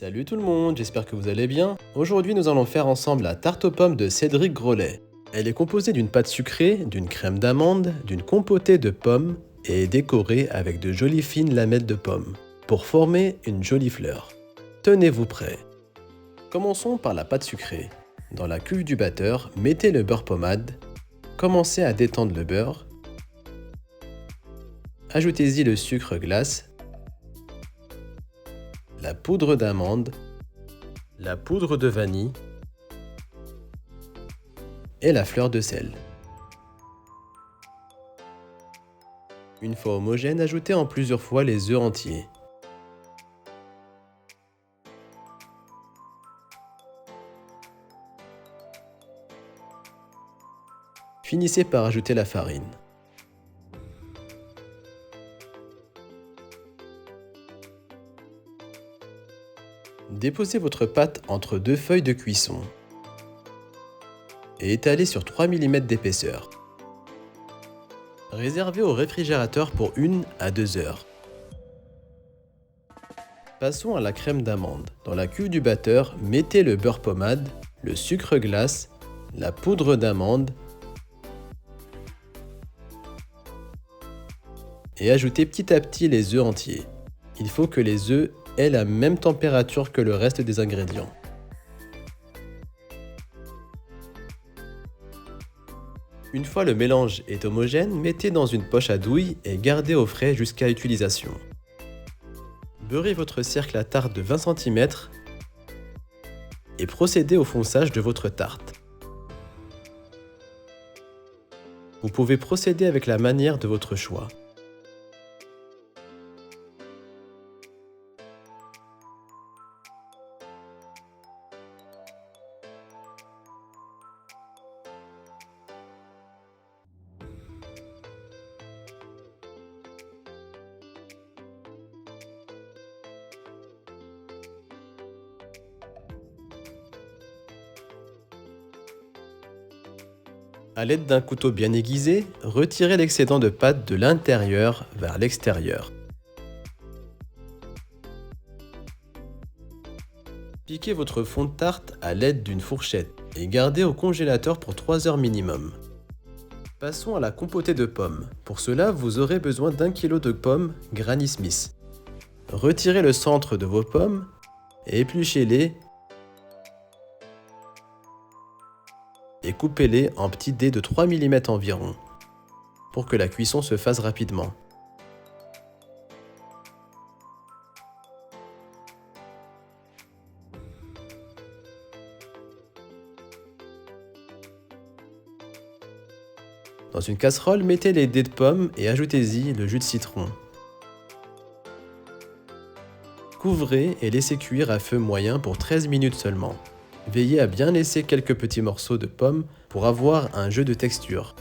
Salut tout le monde, j'espère que vous allez bien. Aujourd'hui nous allons faire ensemble la tarte aux pommes de Cédric Grolet. Elle est composée d'une pâte sucrée, d'une crème d'amande, d'une compotée de pommes et est décorée avec de jolies fines lamelles de pommes pour former une jolie fleur. Tenez-vous prêts. Commençons par la pâte sucrée. Dans la cuve du batteur, mettez le beurre pommade. Commencez à détendre le beurre. Ajoutez-y le sucre glace, la poudre d'amande, la poudre de vanille et la fleur de sel. Une fois homogène, ajoutez en plusieurs fois les œufs entiers. Finissez par ajouter la farine. Déposez votre pâte entre deux feuilles de cuisson et étalez sur 3 mm d'épaisseur. Réservez au réfrigérateur pour 1 à 2 heures. Passons à la crème d'amande. Dans la cuve du batteur, mettez le beurre pommade, le sucre glace, la poudre d'amande et ajoutez petit à petit les œufs entiers. Il faut que les œufs aient la même température que le reste des ingrédients. Une fois le mélange est homogène, mettez dans une poche à douille et gardez au frais jusqu'à utilisation. Beurrez votre cercle à tarte de 20 cm et procédez au fonçage de votre tarte. Vous pouvez procéder avec la manière de votre choix. A l'aide d'un couteau bien aiguisé, retirez l'excédent de pâte de l'intérieur vers l'extérieur. Piquez votre fond de tarte à l'aide d'une fourchette et gardez au congélateur pour 3 heures minimum. Passons à la compotée de pommes. Pour cela, vous aurez besoin d'1 kg de pommes Granny Smith. Retirez le centre de vos pommes et épluchez-les et coupez-les en petits dés de 3 mm environ pour que la cuisson se fasse rapidement. Dans une casserole, mettez les dés de pommes et ajoutez-y le jus de citron. Couvrez et laissez cuire à feu moyen pour 13 minutes seulement. Veillez à bien laisser quelques petits morceaux de pommes pour avoir un jeu de texture.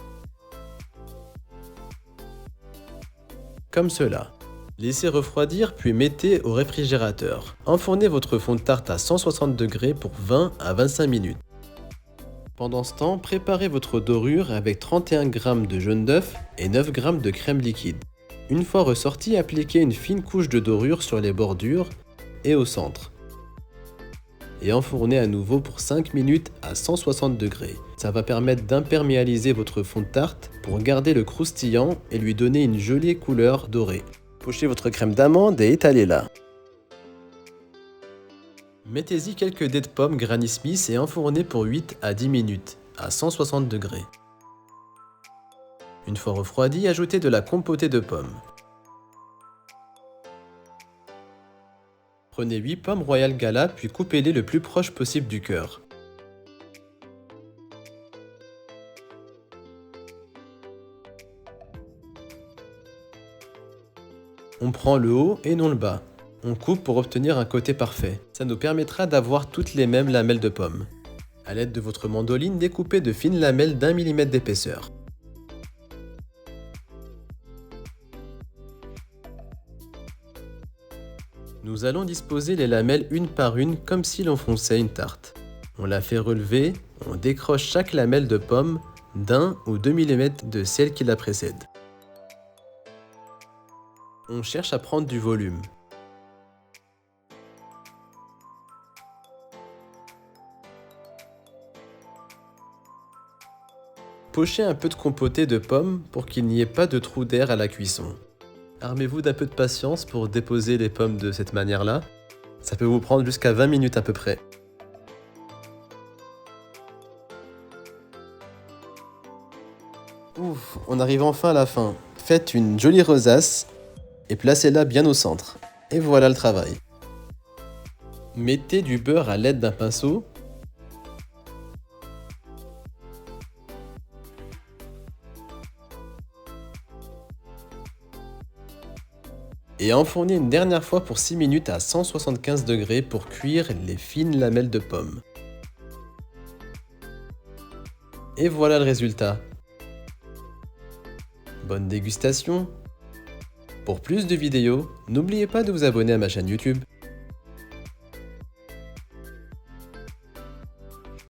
Comme cela. Laissez refroidir puis mettez au réfrigérateur. Enfournez votre fond de tarte à 160 degrés pour 20 à 25 minutes. Pendant ce temps, préparez votre dorure avec 31 g de jaune d'œuf et 9 g de crème liquide. Une fois ressorti, appliquez une fine couche de dorure sur les bordures et au centre. Et enfournez à nouveau pour 5 minutes à 160 degrés. Ça va permettre d'imperméabiliser votre fond de tarte pour garder le croustillant et lui donner une jolie couleur dorée. Pochez votre crème d'amande et étalez-la. Mettez-y quelques dés de pommes Granny Smith et enfournez pour 8 à 10 minutes à 160 degrés. Une fois refroidi, ajoutez de la compotée de pommes. Prenez 8 pommes Royal Gala puis coupez-les le plus proche possible du cœur. On prend le haut et non le bas. On coupe pour obtenir un côté parfait. Ça nous permettra d'avoir toutes les mêmes lamelles de pommes. A l'aide de votre mandoline, découpez de fines lamelles d'1 mm d'épaisseur. Nous allons disposer les lamelles une par une comme si l'on fonçait une tarte. On la fait relever, on décroche chaque lamelle de pomme d'1 ou 2 mm de celle qui la précède. On cherche à prendre du volume. Pochez un peu de compoté de pommes pour qu'il n'y ait pas de trou d'air à la cuisson. Armez-vous d'un peu de patience pour déposer les pommes de cette manière-là. Ça peut vous prendre jusqu'à 20 minutes à peu près. Ouf, on arrive enfin à la fin. Faites une jolie rosace et placez-la bien au centre. Et voilà le travail. Mettez du beurre à l'aide d'un pinceau. Et enfournez une dernière fois pour 6 minutes à 175 degrés pour cuire les fines lamelles de pommes. Et voilà le résultat. Bonne dégustation! Pour plus de vidéos, n'oubliez pas de vous abonner à ma chaîne YouTube.